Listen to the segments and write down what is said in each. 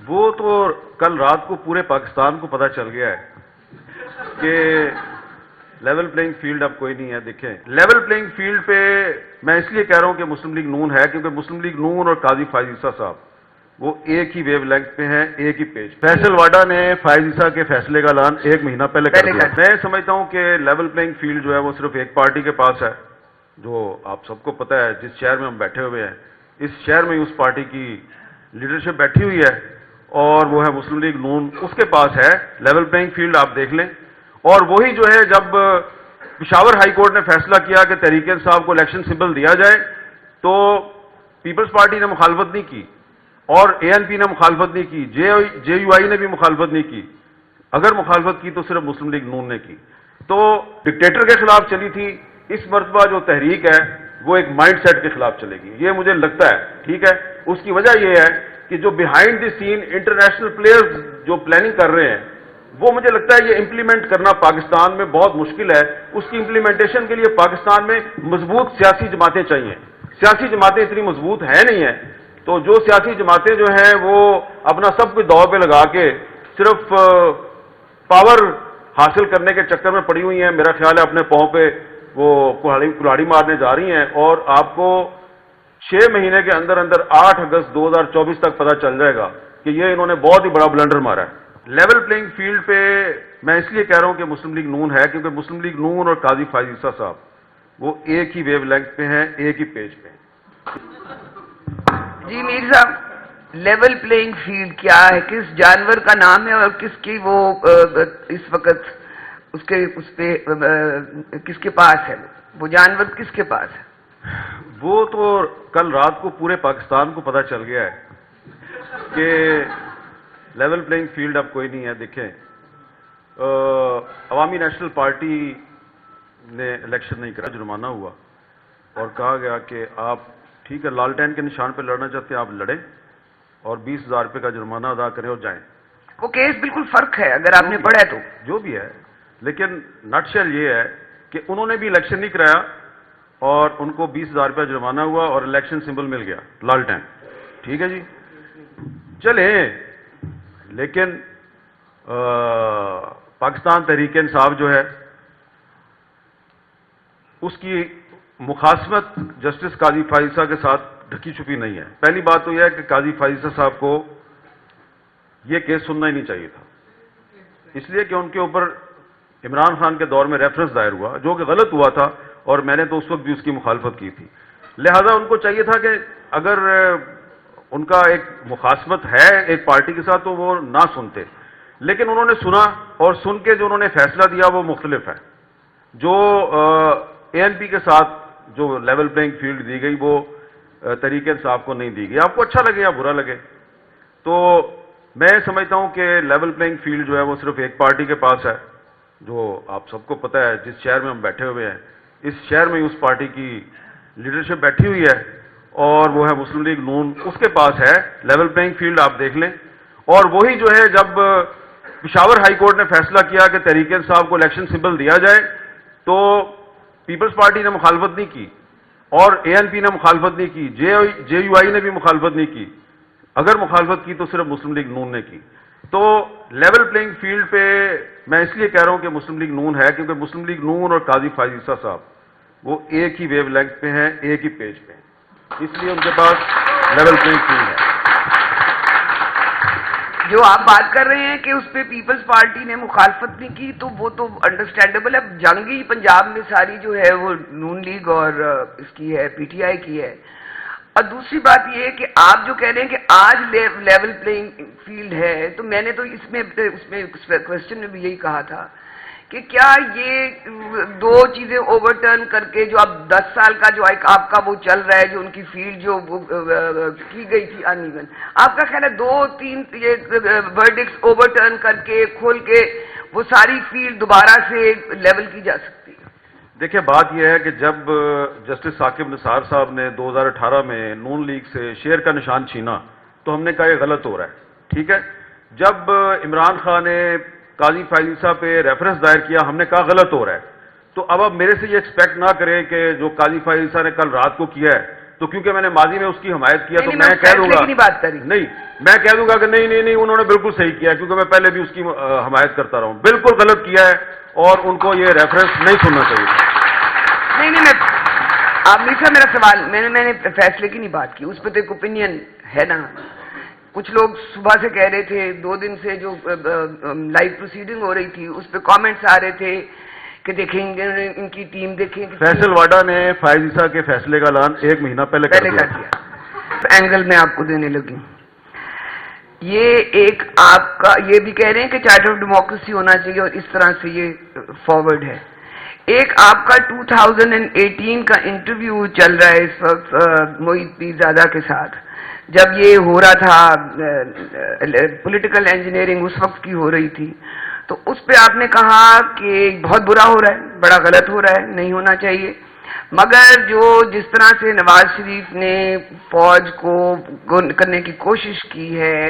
وہ تو کل رات کو پورے پاکستان کو پتہ چل گیا ہے کہ لیول پلینگ فیلڈ اب کوئی نہیں ہے. دیکھیں لیول پلینگ فیلڈ پہ میں اس لیے کہہ رہا ہوں کہ مسلم لیگ نون ہے کیونکہ مسلم لیگ نون اور قاضی فائز عیسیٰ صاحب وہ ایک ہی ویو لینتھ پہ ہیں, ایک ہی پیج. فیصل واڈا نے فائز عیسیٰ کے فیصلے کا اعلان 1 مہینہ پہلے کر دیا. میں سمجھتا ہوں کہ لیول پلینگ فیلڈ جو ہے وہ صرف ایک پارٹی کے پاس ہے, جو آپ سب کو پتہ ہے. جس شہر میں ہم بیٹھے ہوئے ہیں اس شہر میں اس پارٹی کی لیڈرشپ بیٹھی ہوئی ہے اور وہ ہے مسلم لیگ نون, اس کے پاس ہے لیول پلینگ فیلڈ. آپ دیکھ لیں. اور وہی جو ہے جب پشاور ہائی کورٹ نے فیصلہ کیا کہ تحریک انصاف کو الیکشن سمبل دیا جائے تو پیپلز پارٹی نے مخالفت نہیں کی اور اے این پی نے مخالفت نہیں کی, جے یو آئی نے بھی مخالفت نہیں کی. اگر مخالفت کی تو صرف مسلم لیگ نون نے کی. تو ڈکٹیٹر کے خلاف چلی تھی. اس مرتبہ جو تحریک ہے وہ ایک مائنڈ سیٹ کے خلاف چلے گی, یہ مجھے لگتا ہے. ٹھیک ہے, اس کی وجہ یہ ہے کہ جو behind the scene international players جو پلاننگ کر رہے ہیں وہ مجھے لگتا ہے یہ امپلیمنٹ کرنا پاکستان میں بہت مشکل ہے. اس کی امپلیمنٹیشن کے لیے پاکستان میں مضبوط سیاسی جماعتیں چاہیے. سیاسی جماعتیں اتنی مضبوط ہیں نہیں ہیں, تو جو سیاسی جماعتیں جو ہیں وہ اپنا سب کچھ داؤ پہ لگا کے صرف پاور حاصل کرنے کے چکر میں پڑی ہوئی ہیں. میرا خیال ہے اپنے پاؤں پہ وہ کلاڑی مارنے جا رہی ہیں اور آپ کو 6 مہینے کے اندر اندر 8 اگست 2024 تک پتہ چل جائے گا کہ یہ انہوں نے بہت ہی بڑا بلنڈر مارا ہے. لیول پلینگ فیلڈ پہ میں اس لیے کہہ رہا ہوں کہ مسلم لیگ نون ہے کیونکہ مسلم لیگ نون اور قاضی فائز عیسیٰ صاحب وہ ایک ہی ویو لینتھ پہ ہیں, ایک ہی پیج پہ ہیں. جی میر صاحب, لیول پلینگ فیلڈ کیا ہے؟ کس جانور کا نام ہے اور کس کی وہ اس وقت اس پہ کس کے پاس ہے؟ وہ جانور کس کے پاس ہے؟ وہ تو کل رات کو پورے پاکستان کو پتہ چل گیا ہے کہ لیول پلینگ فیلڈ اب کوئی نہیں ہے. دیکھیں عوامی نیشنل پارٹی نے الیکشن نہیں کرا, جرمانہ ہوا اور کہا گیا کہ آپ ٹھیک ہے لالٹین کے نشان پہ لڑنا چاہتے ہیں آپ لڑیں اور 20,000 روپے کا جرمانہ ادا کریں اور جائیں. وہ کیس بالکل فرق ہے اگر آپ نے پڑھا ہے تو. جو بھی ہے, لیکن نٹ شیل یہ ہے کہ انہوں نے بھی الیکشن نہیں کرایا اور ان کو 20,000 روپے جرمانہ ہوا اور الیکشن سمبل مل گیا لالٹین. ٹھیک ہے جی, چلیں. لیکن پاکستان تحریک انصاف جو ہے اس کی مخاصمت جسٹس قاضی فائز عیسیٰ کے ساتھ ڈھکی چھپی نہیں ہے. پہلی بات تو یہ ہے کہ قاضی فائز عیسیٰ صاحب کو یہ کیس سننا ہی نہیں چاہیے تھا, اس لیے کہ ان کے اوپر عمران خان کے دور میں ریفرنس دائر ہوا جو کہ غلط ہوا تھا اور میں نے تو اس وقت بھی اس کی مخالفت کی تھی. لہذا ان کو چاہیے تھا کہ اگر ان کا ایک مخاصمت ہے ایک پارٹی کے ساتھ تو وہ نہ سنتے, لیکن انہوں نے سنا اور سن کے جو انہوں نے فیصلہ دیا وہ مختلف ہے. جو اے این پی کے ساتھ جو لیول پلینگ فیلڈ دی گئی وہ تحریک انصاف کو نہیں دی گئی. آپ کو اچھا لگے یا برا لگے, تو میں سمجھتا ہوں کہ لیول پلینگ فیلڈ جو ہے وہ صرف ایک پارٹی کے پاس ہے, جو آپ سب کو پتہ ہے. جس شہر میں ہم بیٹھے ہوئے ہیں اس شہر میں اس پارٹی کی لیڈرشپ بیٹھی ہوئی ہے اور وہ ہے مسلم لیگ نون, اس کے پاس ہے لیول پلینگ فیلڈ. آپ دیکھ لیں. اور وہی جو ہے جب پشاور ہائی کورٹ نے فیصلہ کیا کہ تحریک انصاف کو الیکشن سمبل دیا جائے تو پیپلز پارٹی نے مخالفت نہیں کی اور اے این پی نے مخالفت نہیں کی, جے یو آئی نے بھی مخالفت نہیں کی. اگر مخالفت کی تو صرف مسلم لیگ نون نے کی. تو لیول پلینگ فیلڈ پہ میں اس لیے کہہ رہا ہوں کہ مسلم لیگ نون ہے کیونکہ مسلم لیگ نون اور قاضی فائز عیسیٰ صاحب وہ ایک ہی ویو لینتھ پہ ہیں, ایک ہی پیج پہ ہیں, اس لیے ان کے پاس لیول پلینگ فیلڈ ہے. جو آپ بات کر رہے ہیں کہ اس پہ پیپلز پارٹی نے مخالفت نہیں کی تو وہ تو انڈرسٹینڈیبل ہے. جنگی پنجاب میں ساری جو ہے وہ نون لیگ اور اس کی ہے پی ٹی آئی کی ہے. اور دوسری بات یہ ہے کہ آپ جو کہہ رہے ہیں کہ آج لیول پلینگ فیلڈ ہے, تو میں نے تو اس میں کوشچن میں بھی یہی کہا تھا کہ کیا یہ دو چیزیں اوور ٹرن کر کے جو اب 10 سال کا جو آپ کا وہ چل رہا ہے جو ان کی فیلڈ جو کی گئی تھی ان ایون, آپ کا خیال ہے 2-3 یہ ورڈکٹس اوور ٹرن کر کے کھول کے وہ ساری فیلڈ دوبارہ سے لیول کی جا سکتی ہے؟ دیکھیں بات یہ ہے کہ جب جسٹس ثاقب نثار صاحب نے 2018 میں نون لیگ سے شیر کا نشان چھینا تو ہم نے کہا یہ غلط ہو رہا ہے. ٹھیک ہے, جب عمران خان نے قاضی فائز عیسیٰ پہ ریفرنس دائر کیا ہم نے کہا غلط ہو رہا ہے. تو اب میرے سے یہ ایکسپیکٹ نہ کریں کہ جو قاضی فائز عیسیٰ نے کل رات کو کیا ہے تو کیونکہ میں نے ماضی میں اس کی حمایت کیا تو نہیں، میں کہہ دوں گا کی بات کری نہیں، میں کہہ دوں گا کہ نہیں نہیں نہیں انہوں نے بالکل صحیح کیا کیونکہ میں پہلے بھی اس کی حمایت کرتا رہا ہوں. بالکل غلط کیا ہے اور ان کو یہ ریفرنس نہیں سننا چاہیے. نہیں نہیں، میں آپ میسا میرا سوال میں نے فیصلے کی نہیں بات کی، اس پہ تو ایک اوپینین ہے نا. کچھ لوگ صبح سے کہہ رہے تھے، 2 دن سے جو لائیو پروسیڈنگ ہو رہی تھی اس پہ کامنٹس آ رہے تھے کہ دیکھیں گے ان کی ٹیم دیکھیں. فیصل واڈا نے فائز عیسیٰ کے فیصلے کا اعلان 1 مہینہ پہلے کر دیا. اینگل میں آپ کو دینے لگی. یہ ایک آپ کا یہ بھی کہہ رہے ہیں کہ چارٹر آف ڈیموکریسی ہونا چاہیے اور اس طرح سے یہ فارورڈ ہے. ایک آپ کا 2018 کا انٹرویو چل رہا ہے اس وقت محیط پیرزادہ کے ساتھ، جب یہ ہو رہا تھا پولیٹیکل انجینئرنگ اس وقت کی ہو رہی تھی، تو اس پہ آپ نے کہا کہ بہت برا ہو رہا ہے، بڑا غلط ہو رہا ہے، نہیں ہونا چاہیے. مگر جس طرح سے نواز شریف نے فوج کو کرنے کی کوشش کی ہے،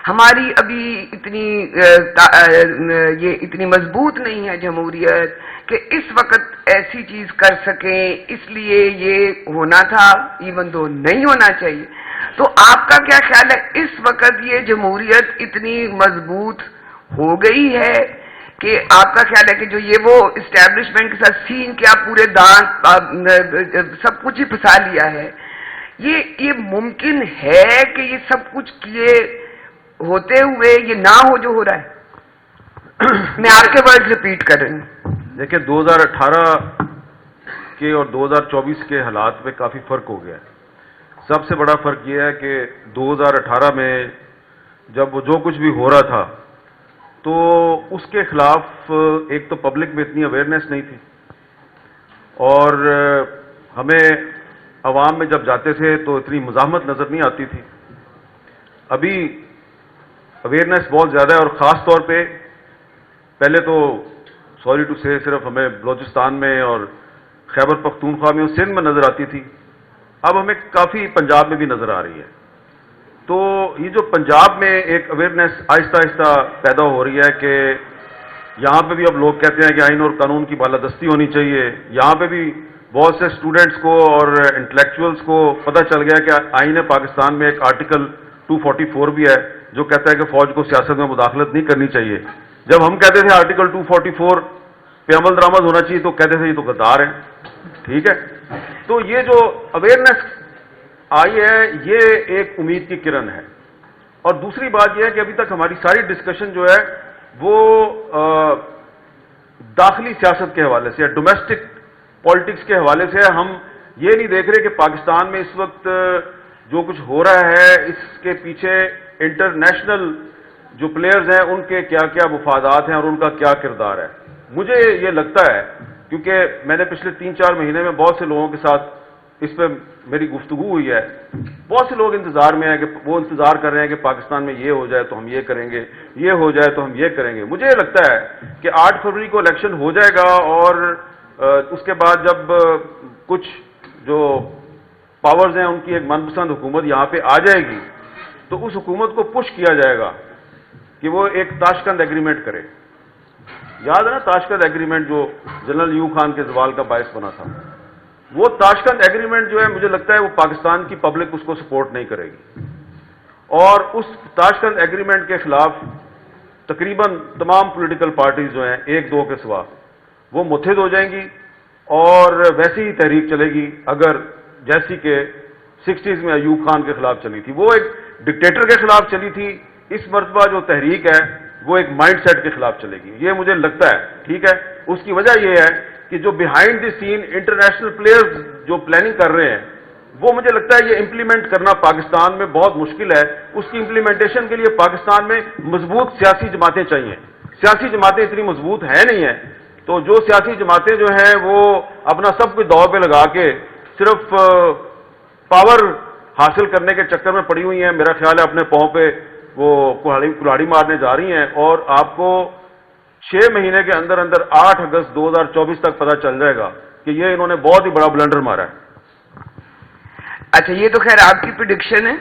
ہماری ابھی یہ اتنی مضبوط نہیں ہے جمہوریت کہ اس وقت ایسی چیز کر سکیں، اس لیے یہ ہونا تھا ایون دو نہیں ہونا چاہیے. تو آپ کا کیا خیال ہے اس وقت یہ جمہوریت اتنی مضبوط ہو گئی ہے کہ آپ کا خیال ہے کہ جو یہ وہ اسٹیبلشمنٹ کے ساتھ سین کیا پورے دانت سب کچھ ہی پھنسا لیا ہے، یہ ممکن ہے کہ یہ سب کچھ کیے ہوتے ہوئے یہ نہ ہو جو ہو رہا ہے؟ میں آپ کے ورڈ ریپیٹ کر رہی ہوں. دیکھیں 2018 کے اور 2024 کے حالات میں کافی فرق ہو گیا ہے. سب سے بڑا فرق یہ ہے کہ 2018 میں جب جو کچھ بھی ہو رہا تھا تو اس کے خلاف ایک تو پبلک میں اتنی اویئرنیس نہیں تھی، اور ہمیں عوام میں جب جاتے تھے تو اتنی مزاحمت نظر نہیں آتی تھی. ابھی اویئرنیس بہت زیادہ ہے، اور خاص طور پہ پہلے تو سوری ٹو سے صرف ہمیں بلوچستان میں اور خیبر پختونخوا میں اور سندھ میں نظر آتی تھی، اب ہمیں کافی پنجاب میں بھی نظر آ رہی ہے. تو یہ جو پنجاب میں ایک اویئرنیس آہستہ آہستہ پیدا ہو رہی ہے کہ یہاں پہ بھی اب لوگ کہتے ہیں کہ آئین اور قانون کی بالادستی ہونی چاہیے. یہاں پہ بھی بہت سے اسٹوڈنٹس کو اور انٹلیکچوئلس کو پتہ چل گیا کہ آئین پاکستان میں ایک آرٹیکل 244 بھی ہے جو کہتا ہے کہ فوج کو سیاست میں مداخلت نہیں کرنی چاہیے. جب ہم کہتے تھے آرٹیکل 244 پہ عمل درآمد ہونا چاہیے تو کہتے تھے یہ تو غدار ہیں. ٹھیک ہے، تو یہ جو اویئرنیس آئی ہے یہ ایک امید کی کرن ہے. اور دوسری بات یہ ہے کہ ابھی تک ہماری ساری ڈسکشن جو ہے وہ داخلی سیاست کے حوالے سے، ڈومیسٹک پالیٹکس کے حوالے سے. ہم یہ نہیں دیکھ رہے کہ پاکستان میں اس وقت جو کچھ ہو رہا ہے اس کے پیچھے انٹرنیشنل جو پلیئرز ہیں ان کے کیا کیا مفادات ہیں اور ان کا کیا کردار ہے. مجھے یہ لگتا ہے، کیونکہ میں نے پچھلے 3-4 مہینے میں بہت سے لوگوں کے ساتھ اس پہ میری گفتگو ہوئی ہے، بہت سے لوگ انتظار میں ہیں کہ وہ انتظار کر رہے ہیں کہ پاکستان میں یہ ہو جائے تو ہم یہ کریں گے، یہ ہو جائے تو ہم یہ کریں گے. مجھے لگتا ہے کہ 8 فروری کو الیکشن ہو جائے گا اور اس کے بعد جب کچھ جو پاورز ہیں ان کی ایک من پسند حکومت یہاں پہ آ جائے گی تو اس حکومت کو پش کیا جائے گا کہ وہ ایک تاشقند ایگریمنٹ کرے. یاد ہے نا تاشقند ایگریمنٹ جو جنرل ایوب خان کے زوال کا باعث بنا تھا؟ وہ تاشقند ایگریمنٹ جو ہے مجھے لگتا ہے وہ پاکستان کی پبلک اس کو سپورٹ نہیں کرے گی، اور اس تاشقند ایگریمنٹ کے خلاف تقریباً تمام پولیٹیکل پارٹیز جو ہیں 1-2 کے سوا وہ متحد ہو جائیں گی، اور ویسی ہی تحریک چلے گی اگر جیسی کہ 60s میں ایوب خان کے خلاف چلی تھی. وہ ایک ڈکٹیٹر کے خلاف چلی تھی، اس مرتبہ جو تحریک ہے وہ ایک مائنڈ سیٹ کے خلاف چلے گی، یہ مجھے لگتا ہے. ٹھیک ہے، اس کی وجہ یہ ہے کہ جو behind the scene international players جو پلاننگ کر رہے ہیں وہ مجھے لگتا ہے یہ امپلیمنٹ کرنا پاکستان میں بہت مشکل ہے. اس کی امپلیمنٹیشن کے لیے پاکستان میں مضبوط سیاسی جماعتیں چاہیے. سیاسی جماعتیں اتنی مضبوط ہیں نہیں ہیں، تو جو سیاسی جماعتیں جو ہیں وہ اپنا سب کچھ داؤ پہ لگا کے صرف پاور حاصل کرنے کے چکر میں پڑی ہوئی ہیں. میرا خیال ہے اپنے پاؤں پہ وہ کلاڑی مارنے جا رہی ہیں، اور آپ کو 6 مہینے کے اندر اندر 8 اگست 2024 تک پتہ چل جائے گا کہ یہ انہوں نے بہت ہی بڑا بلنڈر مارا ہے. اچھا، یہ تو خیر آپ کی پریڈکشن ہے.